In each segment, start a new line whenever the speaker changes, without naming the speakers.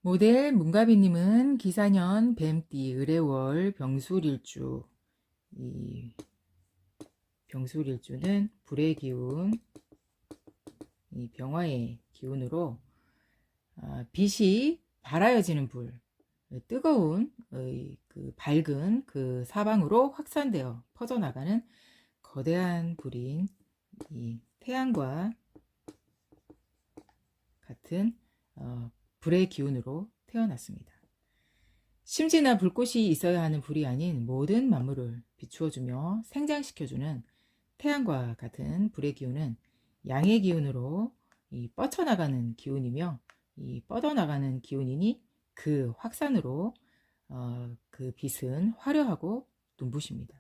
모델 문가비님은 기사년 뱀띠 을해월 병술일주. 이 병술일주는 불의 기운, 이 병화의 기운으로 빛이 발하여지는 불, 뜨거운 그 밝은 그 사방으로 확산되어 퍼져나가는 거대한 불인 이 태양과 같은 불의 기운으로 태어났습니다. 심지나 불꽃이 있어야 하는 불이 아닌 모든 만물을 비추어주며 생장시켜주는 태양과 같은 불의 기운은 양의 기운으로 뻗쳐나가는 기운이며, 이 뻗어나가는 기운이니 그 확산으로 그 빛은 화려하고 눈부십니다.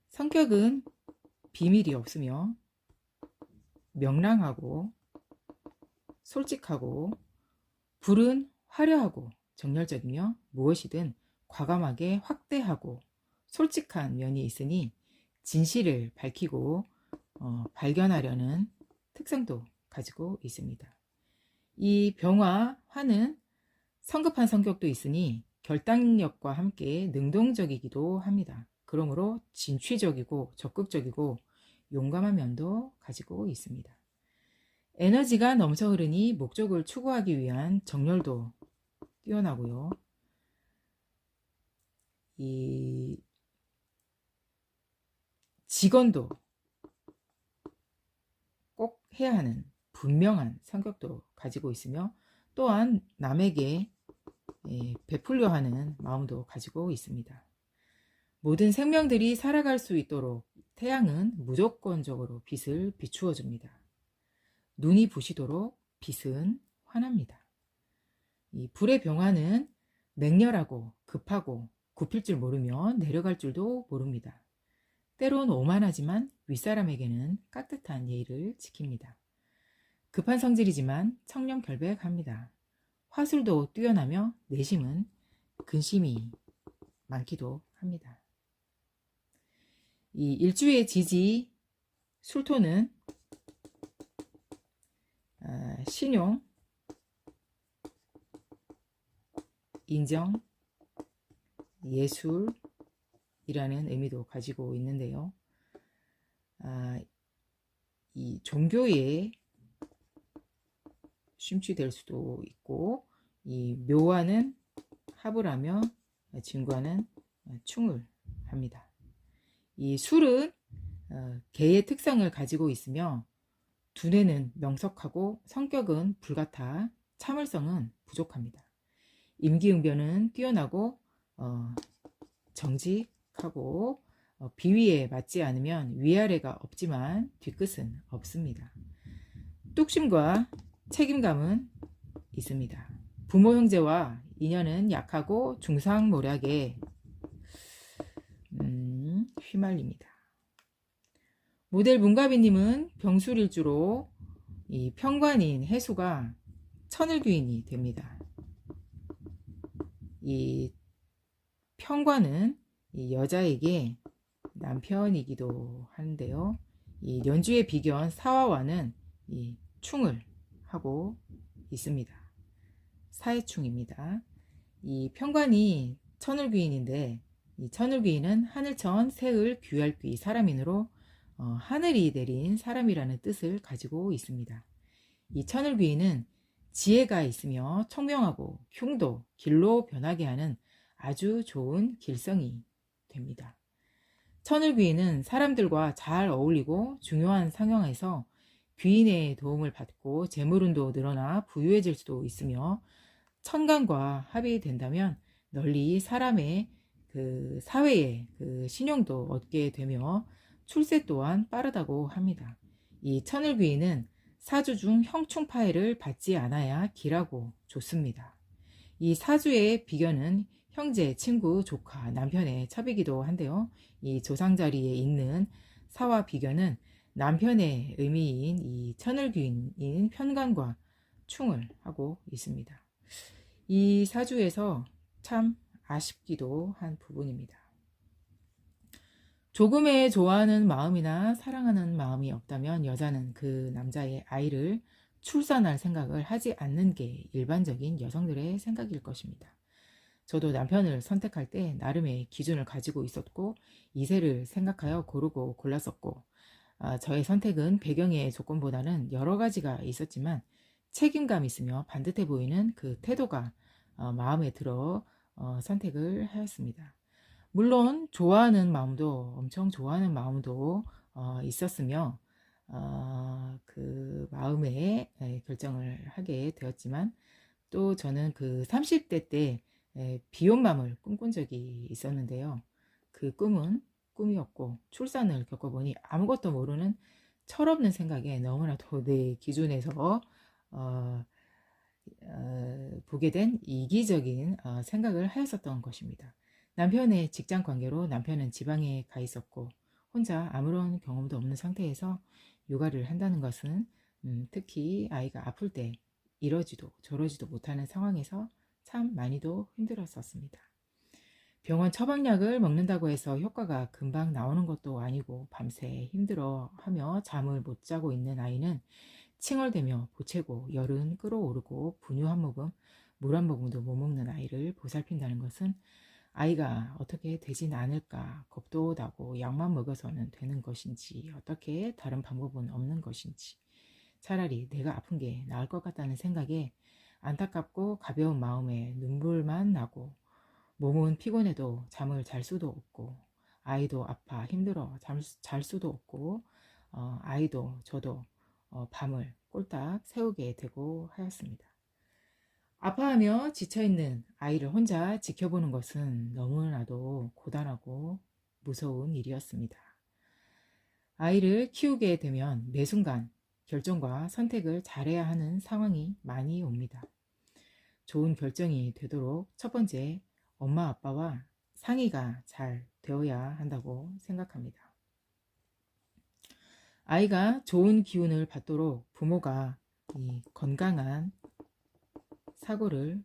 성격은 비밀이 없으며 명랑하고 솔직하고, 불은 화려하고 정열적이며 무엇이든 과감하게 확대하고 솔직한 면이 있으니 진실을 밝히고 발견하려는 특성도 가지고 있습니다. 이 병화, 화는 성급한 성격도 있으니 결단력과 함께 능동적이기도 합니다. 그러므로 진취적이고 적극적이고 용감한 면도 가지고 있습니다. 에너지가 넘쳐 흐르니 목적을 추구하기 위한 정열도 뛰어나고요. 이 직원도 꼭 해야 하는 분명한 성격도 가지고 있으며, 또한 남에게 베풀려 하는 마음도 가지고 있습니다. 모든 생명들이 살아갈 수 있도록 태양은 무조건적으로 빛을 비추어 줍니다. 눈이 부시도록 빛은 환합니다. 이 불의 병화는 맹렬하고 급하고 굽힐 줄 모르며 내려갈 줄도 모릅니다. 때론 오만하지만 윗사람에게는 깍듯한 예의를 지킵니다. 급한 성질이지만 청렴결백합니다. 화술도 뛰어나며 내심은 근심이 많기도 합니다. 이 일주의 지지 술토는 신용, 인정, 예술이라는 의미도 가지고 있는데요. 이 종교에 심취될 수도 있고, 이 묘와는 합을 하며 진과는 충을 합니다. 이 술은 개의 특성을 가지고 있으며 두뇌는 명석하고 성격은 불같아 참을성은 부족합니다. 임기응변은 뛰어나고 정직하고 비위에 맞지 않으면 위아래가 없지만 뒤끝은 없습니다. 뚝심과 책임감은 있습니다. 부모 형제와 인연은 약하고 중상모략에 휘말립니다. 모델 문가비님은 병술일주로 이 편관인 해수가 천을귀인이 됩니다. 이 편관은 이 여자에게 남편이기도 하는데요. 이 연주의 비견 사화와는 이 충을 하고 있습니다. 사해충입니다. 이 편관이 천을귀인인데, 이 천을귀인은 하늘천 새을 귀할귀 사람인으로 하늘이 내린 사람이라는 뜻을 가지고 있습니다. 이 천을귀인은 지혜가 있으며 총명하고 흉도 길로 변하게 하는 아주 좋은 길성이 됩니다. 천을귀인은 사람들과 잘 어울리고 중요한 상황에서 귀인의 도움을 받고 재물운도 늘어나 부유해질 수도 있으며, 천간과 합이 된다면 널리 사람의 그 사회의 그 신용도 얻게 되며 출세 또한 빠르다고 합니다. 이 천을귀인은 사주 중 형충파해를 받지 않아야 길하고 좋습니다. 이 사주의 비견은 형제, 친구, 조카, 남편의 첩이기도 한데요. 이 조상자리에 있는 사와 비견은 남편의 의미인 이 천을귀인인 편관과 충을 하고 있습니다. 이 사주에서 참 아쉽기도 한 부분입니다. 조금의 좋아하는 마음이나 사랑하는 마음이 없다면 여자는 그 남자의 아이를 출산할 생각을 하지 않는 게 일반적인 여성들의 생각일 것입니다. 저도 남편을 선택할 때 나름의 기준을 가지고 있었고 이세를 생각하여 고르고 골랐었고 저의 선택은 배경의 조건보다는 여러 가지가 있었지만 책임감 있으며 반듯해 보이는 그 태도가 마음에 들어 선택을 하였습니다. 물론 좋아하는 마음도 엄청 좋아하는 마음도 있었으며 그 마음에 결정을 하게 되었지만 또 저는 그 30대 때 비혼맘을 꿈꾼 적이 있었는데요. 그 꿈은 꿈이었고 출산을 겪어보니 아무것도 모르는 철없는 생각에 너무나도 내 기준에서 보게 된 이기적인 생각을 하였었던 것입니다. 남편의 직장 관계로 남편은 지방에 가 있었고 혼자 아무런 경험도 없는 상태에서 육아를 한다는 것은 특히 아이가 아플 때 이러지도 저러지도 못하는 상황에서 참 많이도 힘들었었습니다. 병원 처방약을 먹는다고 해서 효과가 금방 나오는 것도 아니고 밤새 힘들어하며 잠을 못 자고 있는 아이는 칭얼대며 보채고 열은 끓어오르고 분유 한 모금, 물 한 모금도 못 먹는 아이를 보살핀다는 것은 아이가 어떻게 되진 않을까 겁도 나고 약만 먹여서는 되는 것인지 어떻게 다른 방법은 없는 것인지 차라리 내가 아픈 게 나을 것 같다는 생각에 안타깝고 가벼운 마음에 눈물만 나고 몸은 피곤해도 잠을 잘 수도 없고 아이도 아파 힘들어 잘 수도 없고 아이도 저도 밤을 꼴딱 새우게 되고 하였습니다. 아파하며 지쳐있는 아이를 혼자 지켜보는 것은 너무나도 고단하고 무서운 일이었습니다. 아이를 키우게 되면 매 순간 결정과 선택을 잘해야 하는 상황이 많이 옵니다. 좋은 결정이 되도록 첫 번째, 엄마 아빠와 상의가 잘 되어야 한다고 생각합니다. 아이가 좋은 기운을 받도록 부모가 이 건강한 사고를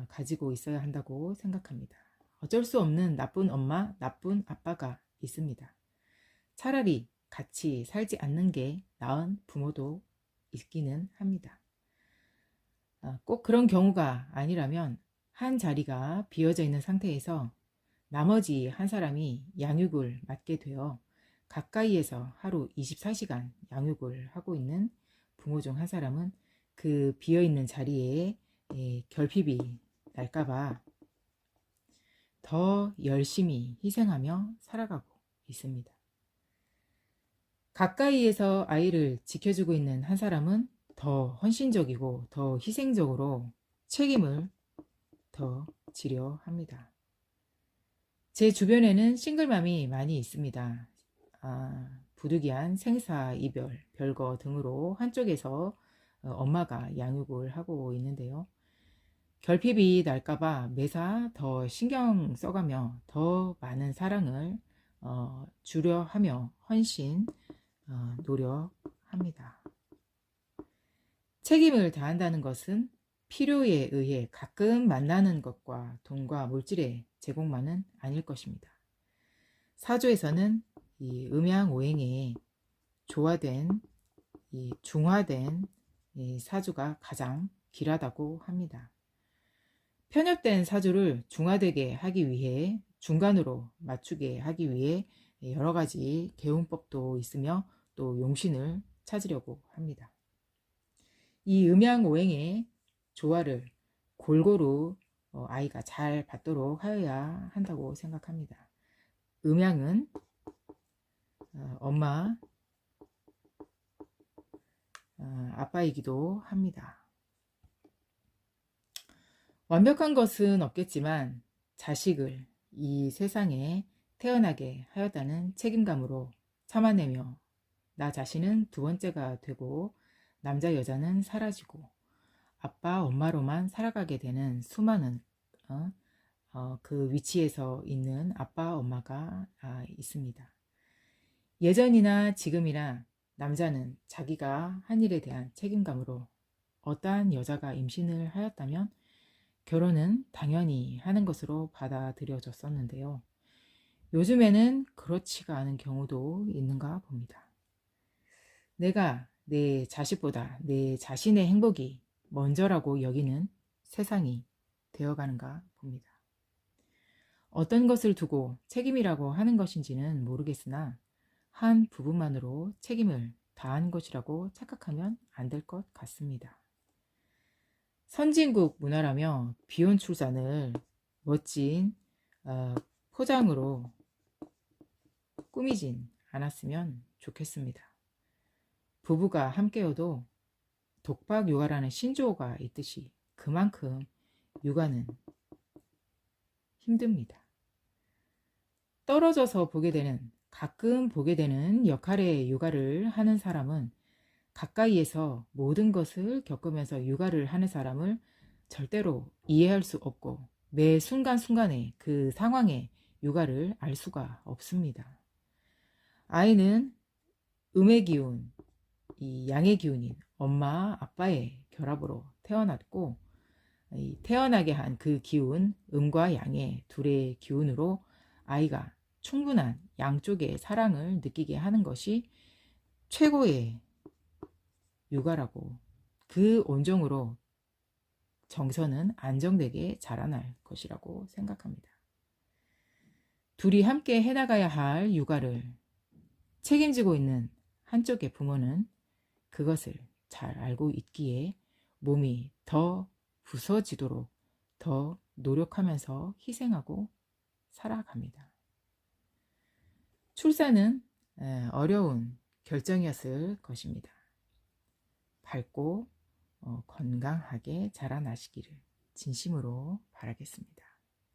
가지고 있어야 한다고 생각합니다. 어쩔 수 없는 나쁜 엄마, 나쁜 아빠가 있습니다. 차라리 같이 살지 않는 게 나은 부모도 있기는 합니다. 꼭 그런 경우가 아니라면 한 자리가 비어져 있는 상태에서 나머지 한 사람이 양육을 맡게 되어 가까이에서 하루 24시간 양육을 하고 있는 부모 중 한 사람은 그 비어있는 자리에 결핍이 날까봐 더 열심히 희생하며 살아가고 있습니다. 가까이에서 아이를 지켜주고 있는 한 사람은 더 헌신적이고 더 희생적으로 책임을 더 지려 합니다. 제 주변에는 싱글맘이 많이 있습니다. 부득이한 생사, 이별, 별거 등으로 한쪽에서 엄마가 양육을 하고 있는데요. 결핍이 날까봐 매사 더 신경 써가며 더 많은 사랑을 주려 하며 헌신, 노력합니다. 책임을 다한다는 것은 필요에 의해 가끔 만나는 것과 돈과 물질의 제공만은 아닐 것입니다. 사주에서는 이 음양오행에 조화된 이 중화된 이 사주가 가장 길하다고 합니다. 편협된 사주를 중화되게 하기 위해 중간으로 맞추게 하기 위해 여러 가지 개운법도 있으며 또 용신을 찾으려고 합니다. 이 음양오행의 조화를 골고루 아이가 잘 받도록 하여야 한다고 생각합니다. 음양은 엄마, 아빠이기도 합니다. 완벽한 것은 없겠지만 자식을 이 세상에 태어나게 하였다는 책임감으로 참아내며 나 자신은 두 번째가 되고 남자 여자는 사라지고 아빠 엄마로만 살아가게 되는 수많은 그 위치에서 있는 아빠 엄마가 있습니다. 예전이나 지금이나 남자는 자기가 한 일에 대한 책임감으로 어떠한 여자가 임신을 하였다면 결혼은 당연히 하는 것으로 받아들여졌었는데요. 요즘에는 그렇지가 않은 경우도 있는가 봅니다. 내가 내 자식보다 내 자신의 행복이 먼저라고 여기는 세상이 되어가는가 봅니다. 어떤 것을 두고 책임이라고 하는 것인지는 모르겠으나 한 부분만으로 책임을 다한 것이라고 착각하면 안 될 것 같습니다. 선진국 문화라며 비혼 출산을 멋진 포장으로 꾸미진 않았으면 좋겠습니다. 부부가 함께여도 독박 육아라는 신조어가 있듯이 그만큼 육아는 힘듭니다. 떨어져서 가끔 보게 되는 역할의 육아를 하는 사람은 가까이에서 모든 것을 겪으면서 육아를 하는 사람을 절대로 이해할 수 없고 매 순간순간에 그 상황의 육아를 알 수가 없습니다. 아이는 음의 기운, 이 양의 기운인 엄마, 아빠의 결합으로 태어났고 태어나게 한 그 기운, 음과 양의 둘의 기운으로 아이가 충분한 양쪽의 사랑을 느끼게 하는 것이 최고의 육아라고, 그 온정으로 정서는 안정되게 자라날 것이라고 생각합니다. 둘이 함께 해나가야 할 육아를 책임지고 있는 한쪽의 부모는 그것을 잘 알고 있기에 몸이 더 부서지도록 더 노력하면서 희생하고 살아갑니다. 출산은 어려운 결정이었을 것입니다. 밝고 건강하게 자라나시기를 진심으로 바라겠습니다.